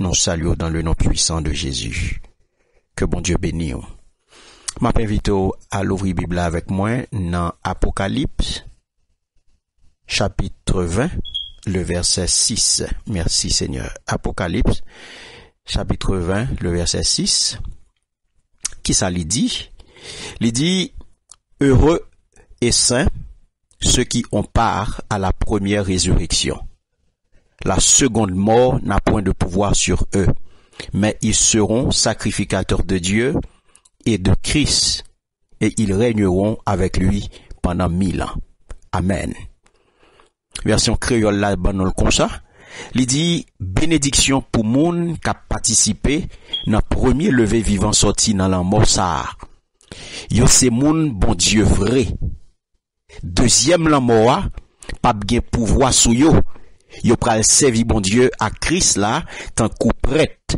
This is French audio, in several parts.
Nous saluons dans le nom puissant de Jésus. Que bon Dieu bénisse. M'invite à l'ouvrir Bible avec moi dans Apocalypse, chapitre 20, le verset 6. Merci Seigneur. Apocalypse, chapitre 20, le verset 6. Qui ça lui dit? Il dit, heureux et saints ceux qui ont part à la première résurrection. La seconde mort n'a point de pouvoir sur eux, mais ils seront sacrificateurs de Dieu et de Christ, et ils régneront avec lui pendant 1000 ans. Amen. Version créole là, banol comme ça. Il dit, bénédiction pour moun qui a participé dans premier lever vivant sorti dans la mort ça. Yo c'est moun bon Dieu vrai. Deuxième la mort, pas bien pouvoir sou yo. Yo pral servi bon Dieu à Christ là, tant qu'ou prête.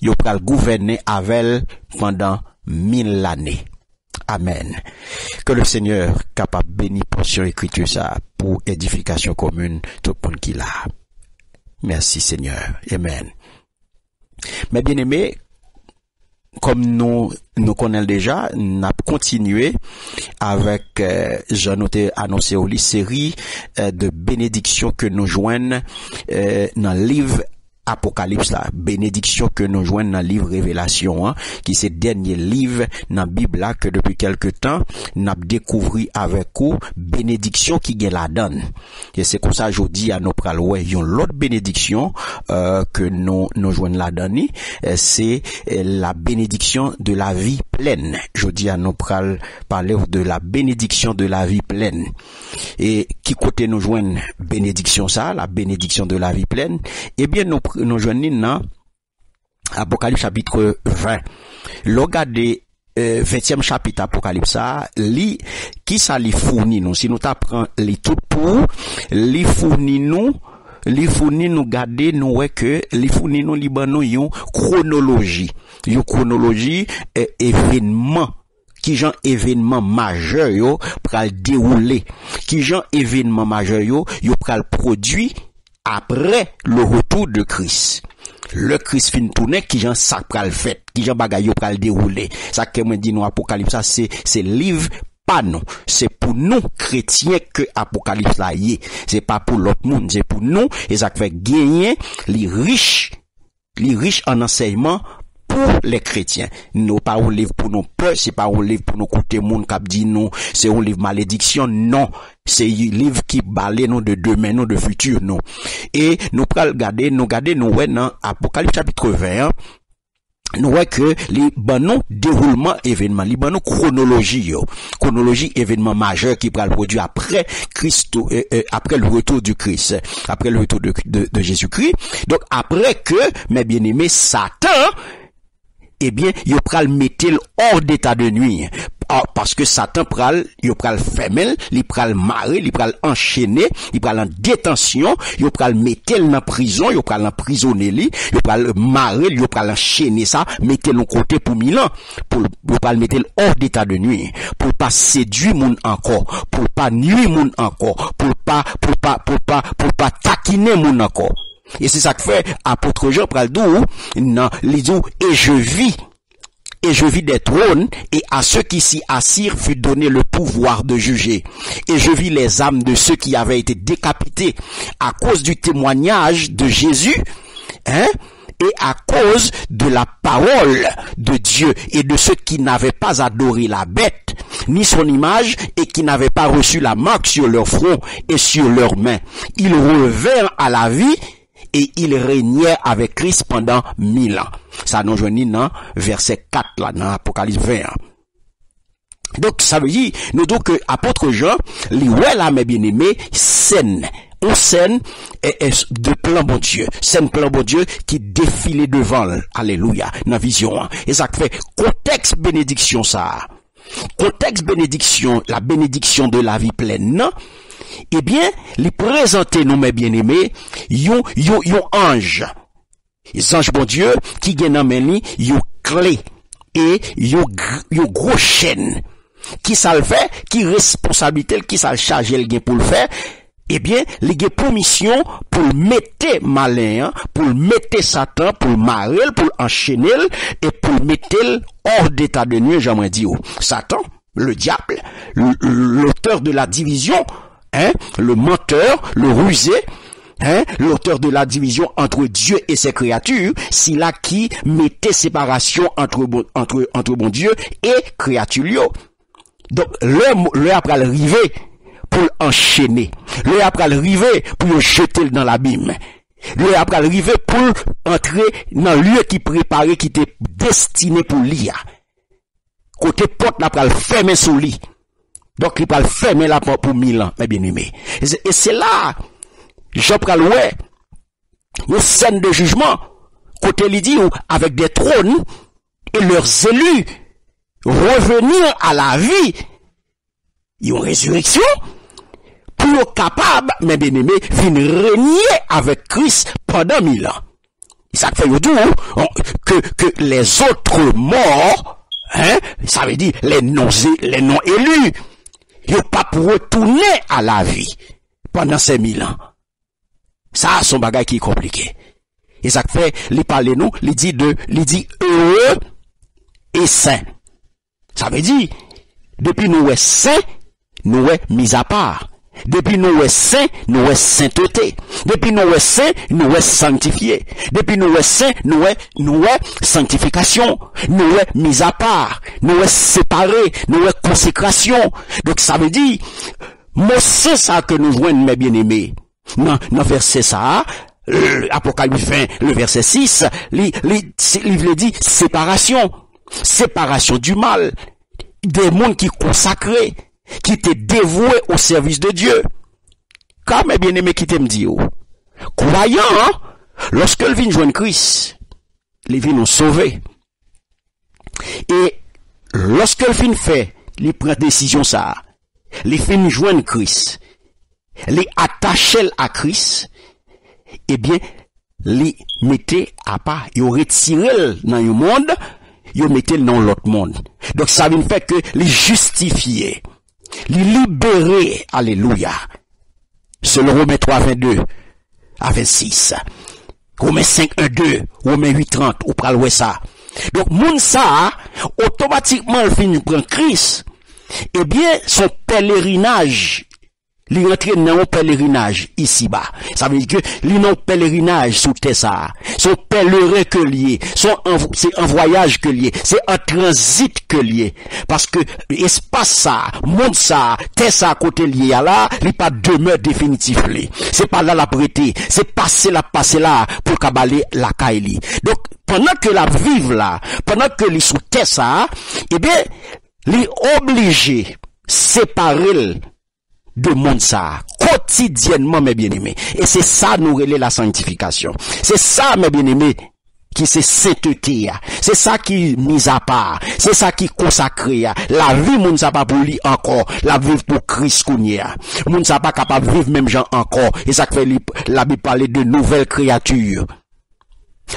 Yo pral gouverner avec pendant 1000 années. Amen. Que le Seigneur capable bénir portion écriture ça pour édification commune tout le monde qui l'a. Merci Seigneur. Amen. Mais bien aimé, comme nous connaissons déjà, nous avons continué avec, j'ai noté annoncé au lit, série de bénédictions que nous joignons dans le livre Apocalypse là, bénédiction que nous joignons dans le livre Révélation, qui c'est le dernier livre dans la Bible là que depuis quelque temps nous avons découvert avec vous bénédiction qui gagne la donne. Et c'est comme ça aujourd'hui à nos praloué, yon l'autre bénédiction que nous joignons la donne, c'est la bénédiction de la vie pleine. Je dis à nos pral parler de la bénédiction de la vie pleine. Et qui côté nous joignons bénédiction ça, la bénédiction de la vie pleine, eh bien nous joignons dans Apocalypse chapitre 20. Regardez 20e chapitre Apocalypse ça, qui ça li fournit nous, si nous t'apprend les tout pour, li fournit nous garder nous ouais que li fournit nous li ban nous yon chronologie événement qui genre événement majeur yo pral dérouler, qui genre événement majeur yo pral produit après le retour de Christ. Le Christ fin tourner qui genre ça pral fait, qui genre bagay yo pral dérouler. Ça que moi dit nous Apocalypse ça c'est livre pas nous, c'est pour nous chrétiens que Apocalypse là y est. C'est pas pour l'autre monde, c'est pour nous et ça fait gagner les riches en enseignement pour les chrétiens. Nous pas un livre pour nos peurs, c'est pas un livre pour nous côté monde qui dit nous, c'est un livre malédiction, non. C'est un livre qui balaye nous de demain, nous de futur, non. Et nous pral regarder, nous ouais dans Apocalypse chapitre 20, nous voyons que les banons déroulement événement, les banons chronologie événement majeur qui pral produit après Christ, après le retour du Christ, après le retour de Jésus-Christ. Donc après que, mes bien-aimés, Satan, eh bien, il pral mettre hors d'état de nuit. Parce que Satan il pral fermer, il pral marrer, il pral enchaîner, il pral en détention, il pral mettre dans prison, il pral emprisonner lui, il pral marrer, il pral enchaîner ça, mettre le côté pour 1000 ans, pour pral mettre hors d'état de nuit, pour pas séduire moun encore, pour pas nuire moun encore, pour pas taquiner moun encore. Et c'est ça que fait apôtre Jean pral dou, non, il dit et je vis des trônes, et à ceux qui s'y assirent fut donné le pouvoir de juger. Et je vis les âmes de ceux qui avaient été décapités à cause du témoignage de Jésus, et à cause de la parole de Dieu, et de ceux qui n'avaient pas adoré la bête, ni son image, et qui n'avaient pas reçu la marque sur leur front et sur leurs mains. Ils revinrent à la vie, et il régnait avec Christ pendant 1000 ans. Ça nous joignit dans verset 4 là, dans Apocalypse 21. Donc, ça veut dire, nous disons que apôtre Jean, lui, ouais, là, mes bien-aimés, scène de plan bon Dieu. Scène plan bon Dieu qui défilait devant, alléluia, dans vision. Et ça fait contexte bénédiction ça. Contexte bénédiction, la bénédiction de la vie pleine, non? Eh bien, les présenter nous, mes bien-aimés, yon ange. Les anges bon Dieu, qui gagnent dans main yon clé, et yon gros chaîne. Qui ça le fait, qui responsabilité, qui ça le charge le gain pour le faire, eh bien, il y a pour mission pour mettre malin, pour mettre Satan, pour marrer, pour enchaîner et pour mettre hors d'état de nuit, j'aimerais dire. Satan, le diable, l'auteur de la division, le menteur, le rusé, l'auteur de la division entre Dieu et ses créatures, c'est là qui mettait séparation entre bon Dieu et créature. Donc, le après arriver pour enchaîner, le après arriver pour jeter dans l'abîme, le après arriver pour entrer dans le lieu qui préparé, qui était destiné pour lire. Côté porte, là, pour le fermer sous lit. Donc, il va le fermer la porte pour 1000 ans, mes bien-aimés. Et c'est là, Jean Pralouet, une scène de jugement, côté Lydie, avec des trônes, et leurs élus, revenir à la vie, ils ont résurrection, pour être capable, mes bien-aimés, venir régner avec Christ pendant 1000 ans. Ça fait que les autres morts, ça veut dire les non élus, ils n'ont pas pour retourner à la vie pendant ces 1000 ans. Ça, son bagage qui est compliqué. Et ça fait, il parle nous, il dit heureux et saint. Ça veut dire, depuis nous est saint, nous est mis à part. Depuis nous est saint, nous est sainteté. Depuis nous est saint, nous est sanctifié. Depuis nous est saint, nous est sanctification. Nous est mis à part. Nous est séparé. Nous est consécration. Donc ça veut dire, moi c'est ça que nous voyons, mes bien-aimés. Non, verset ça, Apocalypse 20, le verset 6, il dit séparation. Séparation du mal. Des mondes qui consacrés, qui étaient dévoués au service de Dieu. Car mes bien-aimés qui t'aiment dire, croyant, lorsque le vin joint Christ, les vins nous sauver. Et lorsque le vin fait, il prend décision ça, les vins joignent Christ, les attachent à Christ, eh bien, les mettez à part, ils retirent dans le monde, ils mettent dans l'autre monde. Donc ça veut faire que les justifier, les libérer, alléluia. Selon Romains 3, 22 à 26. Romains 5, 1, 2, Romains 8, 30, ou pral ça. Donc, moun ça, automatiquement, le fin prend Christ, eh bien, son pèlerinage, il rentre dans un pèlerinage ici-bas. Ça veut dire que il n'a pèlerinage sous terre ça. Son pèlerin que lié. C'est un voyage que lié. C'est un transit que lié. Parce que espace ça, monde ça, terre ça à côté lié là, il pas demeure définitif li. C'est pas là la prêter. C'est passer là pour cabaler la caille. Donc, pendant que la vive là, pendant que les sous terre ça, eh bien, il obligé séparer de monde ça, quotidiennement, mes bien-aimés. Et c'est ça, nous relais la sanctification. C'est ça, mes bien-aimés, qui c'est sainteté. C'est ça qui mise à part. C'est ça qui consacre. La vie, moun sa pas pour lui encore. La vie pour Christ kounia. Moun sa pas capable de vivre même gens encore. Et ça fait la Bible parler de nouvelles créatures.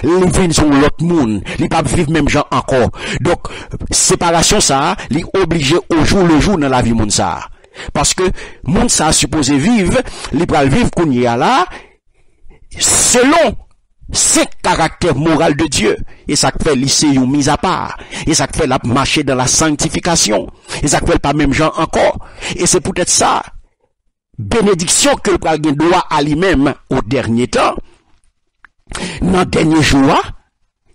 Les vignes sont l'autre monde. Ils pas vivre même gens encore. Donc, séparation ça, les obligé au jour le jour dans la vie moun ça. Parce que monde ça supposé vivre, il va vivre qu'on y a là selon ces caractères moraux de Dieu. Et ça fait lycée une mise à part. Et ça fait la marcher dans la sanctification. Et ça fait pas même gens encore. Et c'est peut-être ça bénédiction que le pral doit à lui-même au dernier temps. Dans le dernier jour,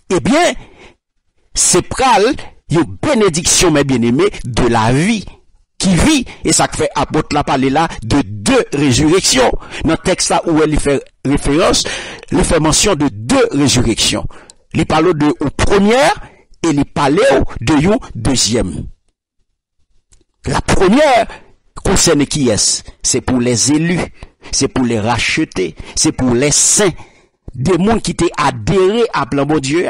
eh bien, c'est pral une bénédiction, mes bien-aimés, de la vie. Qui vit, et ça fait apôtre la parler là de deux résurrections. Dans le texte là où elle fait référence, il fait mention de deux résurrections. Il parle de la première et il parle de la deuxième. La première concerne qui est? C'est pour les élus, c'est pour les racheter, c'est pour les saints. Des mondes qui t'ont adhéré à plan bon Dieu,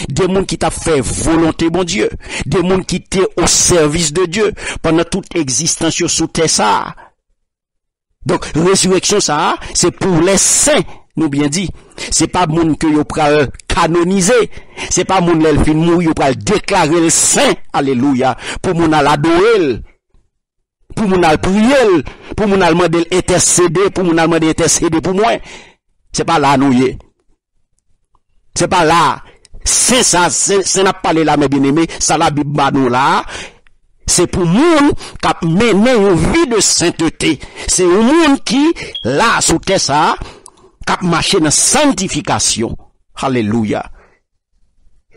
des mondes qui t'ont fait volonté bon Dieu, des mondes qui t'ont au service de Dieu pendant toute existence sous terre ça. Donc, résurrection ça, c'est pour les saints, nous bien dit. C'est pas monde que yo pral canoniser, c'est pas monde l'el fin mourir yo pral déclarer le saint, alléluia, pour moun al adorer. pour mon al prier, pour mon al demander intercéder, pour mon al demander intercéder pour moi. C'est pas là nous y. C'est pas là. C'est ça, c'est n'a pas là mes bien-aimés, ça la Bible nous là. C'est pour moun qui a mené une vie de sainteté. C'est un monde qui là sous terre ça qui a marché dans sanctification. Alléluia.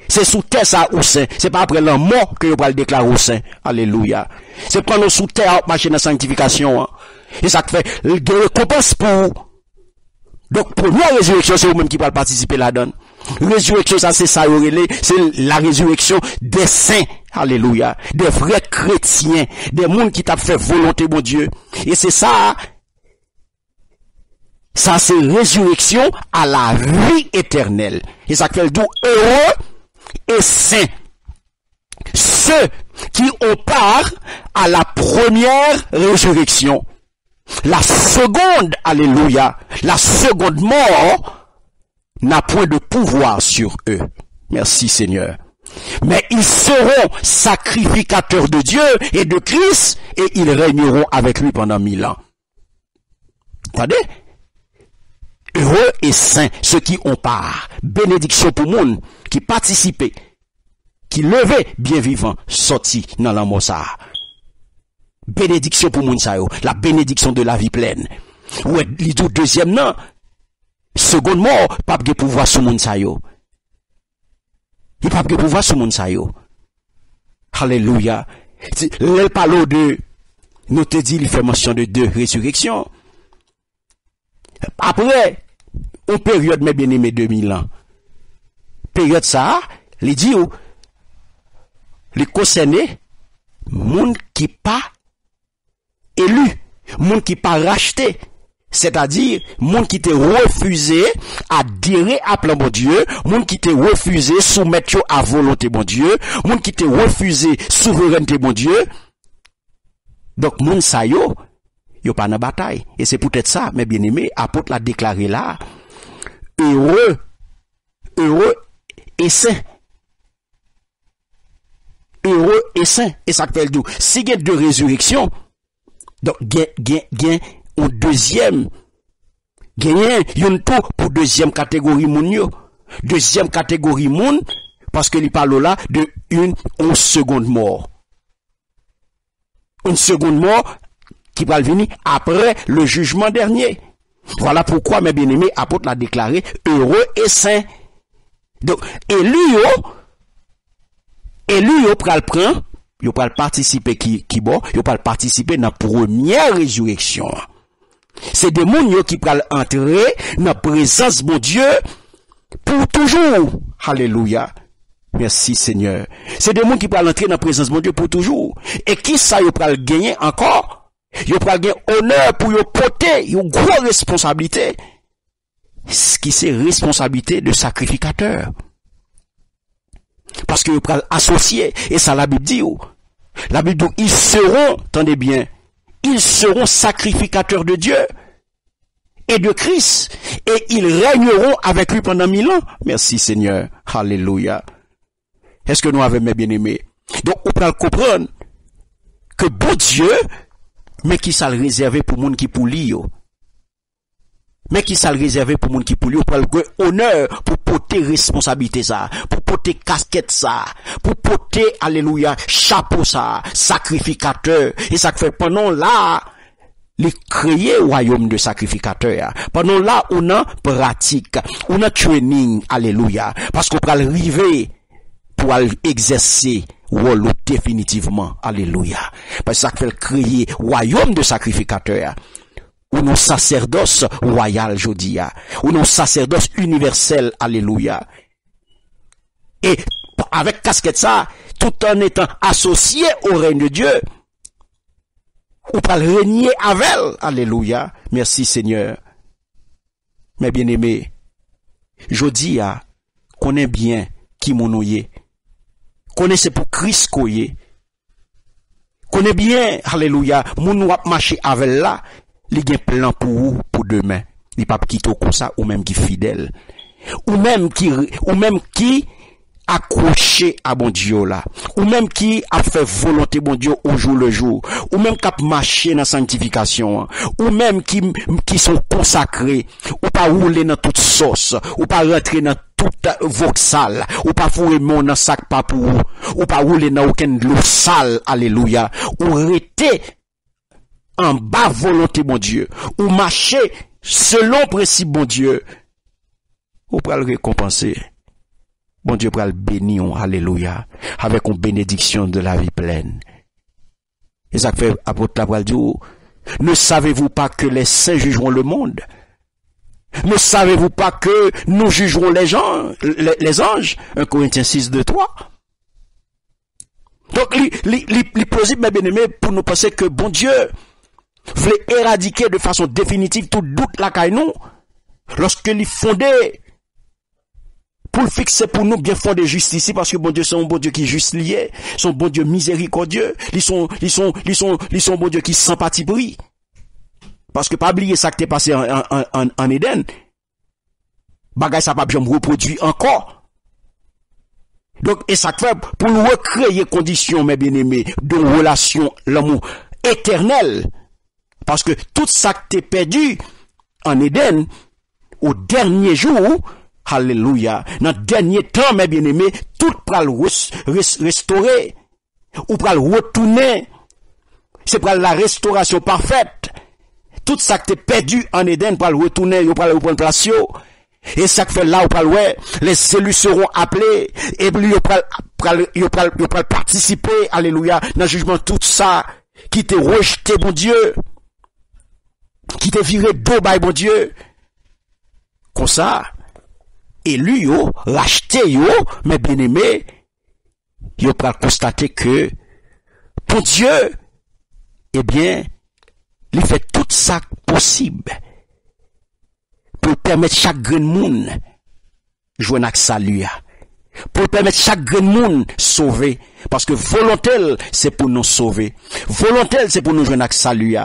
C'est sous terre ça ou saint. C'est pas après la mort que vous va le déclarer au saint. Alléluia. C'est quand nous sous terre marcher dans sanctification. Et ça fait de récompense pour. Donc, première résurrection, c'est vous-même qui va participer là-dedans. Résurrection, ça, c'est ça, c'est la résurrection des saints. Alléluia. Des vrais chrétiens. Des mondes qui t'a fait volonté, mon Dieu. Et c'est ça. Ça, c'est résurrection à la vie éternelle. Et ça fait le doux heureux et saints. Ceux qui ont part à la première résurrection. La seconde, alléluia, la seconde mort n'a point de pouvoir sur eux. Merci Seigneur. Mais ils seront sacrificateurs de Dieu et de Christ et ils régneront avec lui pendant 1000 ans. Attendez? Heureux et saints, ceux qui ont part. Bénédiction pour monde qui participaient, qui levaient bien vivant, sortis dans la mort. Bénédiction pour Mounsayo, la bénédiction de la vie pleine. Ouais, l'idou deuxième non. Seconde mort, pas de pouvoir sur Mounsayo. Il pas de pouvoir sur Mounsayo. Alléluia. Le parle de, nous te dit, il fait mention de 2 résurrections. Après, une période, mes bien-aimés, 2000 ans. Période ça, il dit, les concernés, monde qui pas élu, monde qui pas racheté, c'est-à-dire monde qui t'a refusé adhérer à plan bon Dieu, monde qui t'a refusé soumettre à volonté bon Dieu, monde qui t'a refusé souveraineté bon Dieu. Donc monde ça yo pas dans bataille et c'est peut-être ça mes bien-aimés apôtre l'a déclaré là, heureux et saint. Heureux et saint, et ça fait le doux. Si il y a 2 résurrections, donc, gain, un deuxième, gain, yon tout pour deuxième catégorie moun yo. Deuxième catégorie moun, parce que il parle là de une seconde mort. Une seconde mort qui va venir après le jugement dernier. Voilà pourquoi, mes bien-aimés, apôtre l'a déclaré heureux et saint. Donc, élu yo pral prend, yo pral participer qui bon, yo pral participer dans première résurrection. C'est des moun yo qui pral entrer dans présence mon Dieu pour toujours. Alléluia. Merci Seigneur. C'est des moun qui pral entrer dans présence mon Dieu pour toujours. Et qui ça yo pral gagner encore? Yo pral gagner honneur pour yo porter une grosse responsabilité. Ce qui c'est responsabilité de sacrificateur. Parce que vous pouvez associer, et ça la Bible dit, la Bible dit, ils seront, attendez bien, ils seront sacrificateurs de Dieu et de Christ, et ils régneront avec lui pendant 1000 ans. Merci Seigneur, alléluia. Est-ce que nous avons mes bien-aimés? Donc, on peut comprendre que bon Dieu, mais qui ça le réservé pour monde qui pour lui, mais qui ça le réservé pour monde qui pour lui, pour le honneur, pour porter responsabilité ça, pour porter casquette ça, pour porter, alléluia, chapeau ça, sacrificateur. Et ça fait pendant là, les créer royaume de sacrificateur. Pendant là, on a pratique, on a training, alléluia. Parce qu'on peut arriver pour exercer rôle définitivement, alléluia. Parce que ça fait créer royaume de sacrificateur. Ou non sacerdoce royal, jodia. Ou non sacerdoce universel, alléluia. Et avec casquette ça, tout en étant associé au règne de Dieu, ou pas le régner avec elle, alléluia. Merci Seigneur. Mes bien-aimés, jodia, connais bien qui mon oyé. Connaissez pour Christ koye. Connais bien, alléluia, mon wap marcher avec là. Il y a un plan pour vous, pour demain. Il n'y a pas quitter comme ça, ou même qui fidèle. Ou même qui, accroché à bon Dieu là, ou même qui a fait volonté bon Dieu au jour le jour, ou même qui a marché dans sanctification, ou même qui sont consacrés, ou pas rouler dans toute sauce, ou pas rentrer dans toute voxal, ou pas fourrer mon dans sac pas pour ou pas rouler dans aucun l'eau sale, alléluia, ou rester en bas volonté bon Dieu, ou marcher selon principe bon Dieu, ou pas le récompenser. Bon Dieu pour le bénir, alléluia, avec une bénédiction de la vie pleine. Et ça fait apôtre la dit, ne savez-vous pas que les saints jugeront le monde? Ne savez-vous pas que nous jugerons les gens, les anges? 1 Corinthiens 6, 2, 3. Donc, il plausible, mes bien-aimés, pour nous penser que bon Dieu voulait éradiquer de façon définitive tout doute la caille nous, lorsque il fondait pour le fixer pour nous bien fondé juste ici, parce que bon Dieu, c'est un bon Dieu qui est juste lié, son bon Dieu miséricordieux, ils sont bon Dieu qui sans parti pris. Parce que pas oublier ça que t'es passé en Éden. Bagay ça pas bien reproduit encore. Donc, et ça fait pour nous recréer conditions, mes bien-aimés, de relation, l'amour éternel. Parce que tout ça que t'es perdu en Éden, au dernier jour, alléluia, dans le dernier temps, mes bien-aimés, tout pral restaurer, ou pral retourner. C'est pour la restauration parfaite. Tout ça que t'es perdu en Éden pral retourner, ou pral reprendre place yo. Et ça que fait là, ou pral ouais, les élus seront appelés, et puis ils pral participer, alléluia, dans le jugement tout ça, qui t'est rejeté, bon Dieu, qui t'est viré d'eau, bon Dieu. Comme ça, élu yo, racheté yo, mais bien aimé, yo pral constater que, bon Dieu, eh bien, il fait tout ça possible pour permettre chaque grain de monde jouer avec salut, pour permettre chaque grain de monde sauver, parce que volonté c'est pour nous sauver, volonté c'est pour nous jouer avec salut.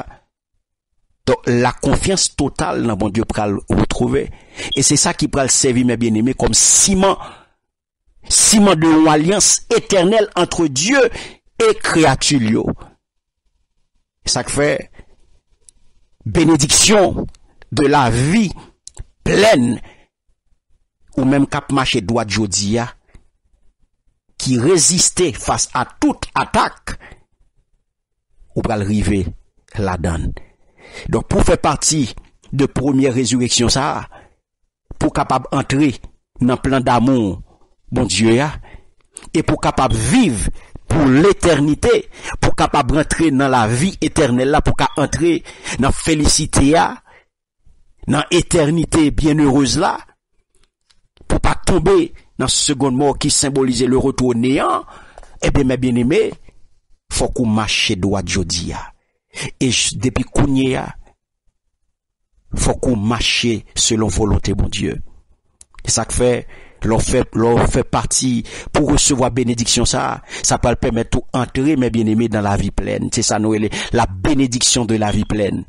Donc la confiance totale dans bon Dieu pour le retrouver, et c'est ça qui pourra le servir mes bien-aimés comme ciment de une alliance éternelle entre Dieu et créature. Ça fait bénédiction de la vie pleine, ou même cap marché droit jodia, qui résistait face à toute attaque, ou pral river la donne. Donc pour faire partie de première résurrection ça, pour capable entrer dans plan d'amour bon Dieu ya, et pour capable vivre pour l'éternité, pour capable rentrer dans la vie éternelle là, pour capable entrer dans félicité là, dans éternité bienheureuse là, pour pas tomber dans ce second mort qui symbolisait le retour au néant. Eh bien mes bien-aimés, faut qu'on marche droit jodia. Et depuis qu'on faut qu'on marche selon volonté bon Dieu. C'est ça que fait l'on fait partie pour recevoir bénédiction ça peut le permettre tout entrer mes bien-aimés dans la vie pleine. C'est ça nous la bénédiction de la vie pleine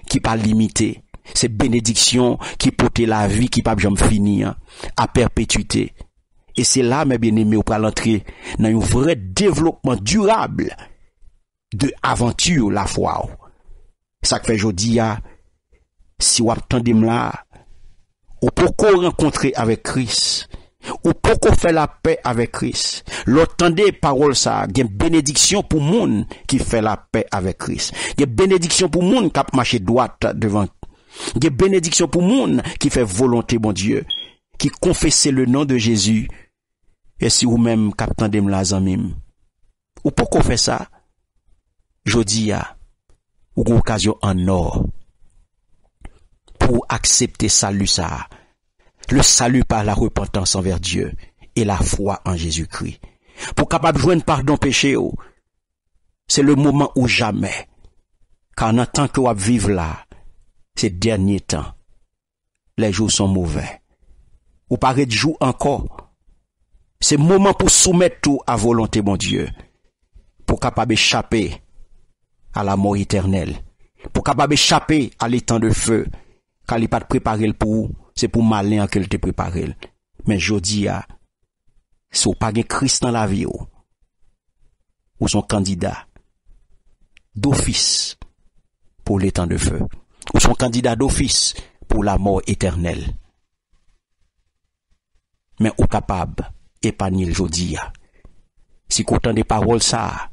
qui pas limitée. C'est bénédiction qui porte la vie qui pas jamais finir à perpétuité. Et c'est là mes bien-aimés on peut l'entrer dans un vrai développement durable de aventure la foi. Ça que fait jodi a si ou attendez là ou pourquoi rencontrer avec Christ ou pourquoi faire la paix avec Christ. L'entendez parole ça, il y a bénédiction pour monde qui fait la paix avec Christ. Il y a bénédiction pour monde qui marche droite devant. Il y a bénédiction pour monde qui fait volonté bon Dieu, qui confesse le nom de Jésus. Et si vous même captendez la zamim. Ou pourquoi faire ça? Jodi a ou une occasion en or pour accepter salut ça. Le salut par la repentance envers Dieu et la foi en Jésus-Christ. Pour capable joindre pardon péché, c'est le moment ou jamais. Car en tant que vous vivez là, ces derniers temps, les jours sont mauvais. Ou paraît de jour encore. C'est le moment pour soumettre tout à volonté, mon Dieu. Pour capable échapper à la mort éternelle. Pour capable échapper à l'étang de feu. Car il n'est pas préparé pour vous. C'est pour malin qu'elle te préparé. Mais jodi a, Si ou pas gen Christ dans la vie ou son candidat d'office pour les temps de feu, ou son candidat d'office pour la mort éternelle. Mais ou capable épargner le jodi ya. Si qu'autant des paroles ça,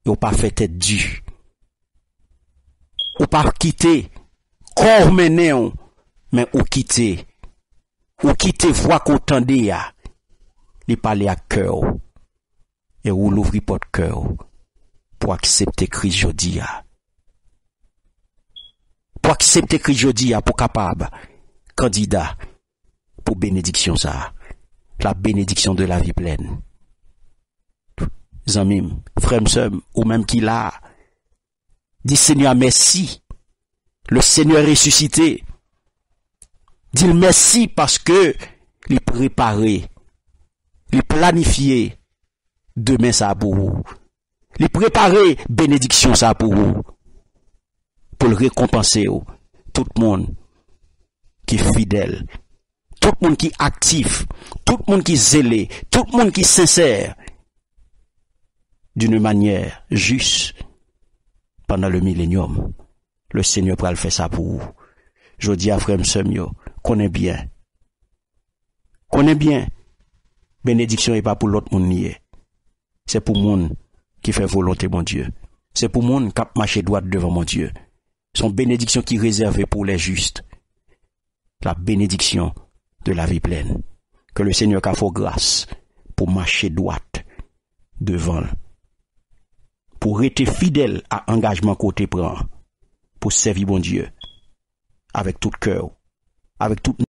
ou pas fait tête due, ou pas quitter corps mené, mais ou quitter voix qu'autant de ya, li parler à cœur, et ou l'ouvrir porte cœur, pour accepter Christ jodi ya. Pour accepter Christ jodi ya, pour capable, candidat, pour bénédiction ça, la bénédiction de la vie pleine. Zamim, frère m'sem, ou même qui l'a, dit Seigneur merci, le Seigneur ressuscité, dit merci parce que il préparé, il planifié demain ça pour vous, il préparé bénédiction ça pour vous, pour le récompenser tout le monde qui est fidèle, tout le monde qui est actif, tout le monde qui est zélé, tout le monde qui est sincère, d'une manière juste, pendant le millénium. Le Seigneur pourra le faire ça pour vous. Je dis à frère m'sem, connais bien, bénédiction n'est pas pour l'autre monde nié. C'est pour monde qui fait volonté mon Dieu. C'est pour monde qui marche droit devant mon Dieu. Son bénédiction qui est réservée pour les justes. La bénédiction de la vie pleine. Que le Seigneur a fait grâce pour marcher droite devant, pour être fidèle à l'engagement côté prend, pour servir bon Dieu avec tout cœur, avec toute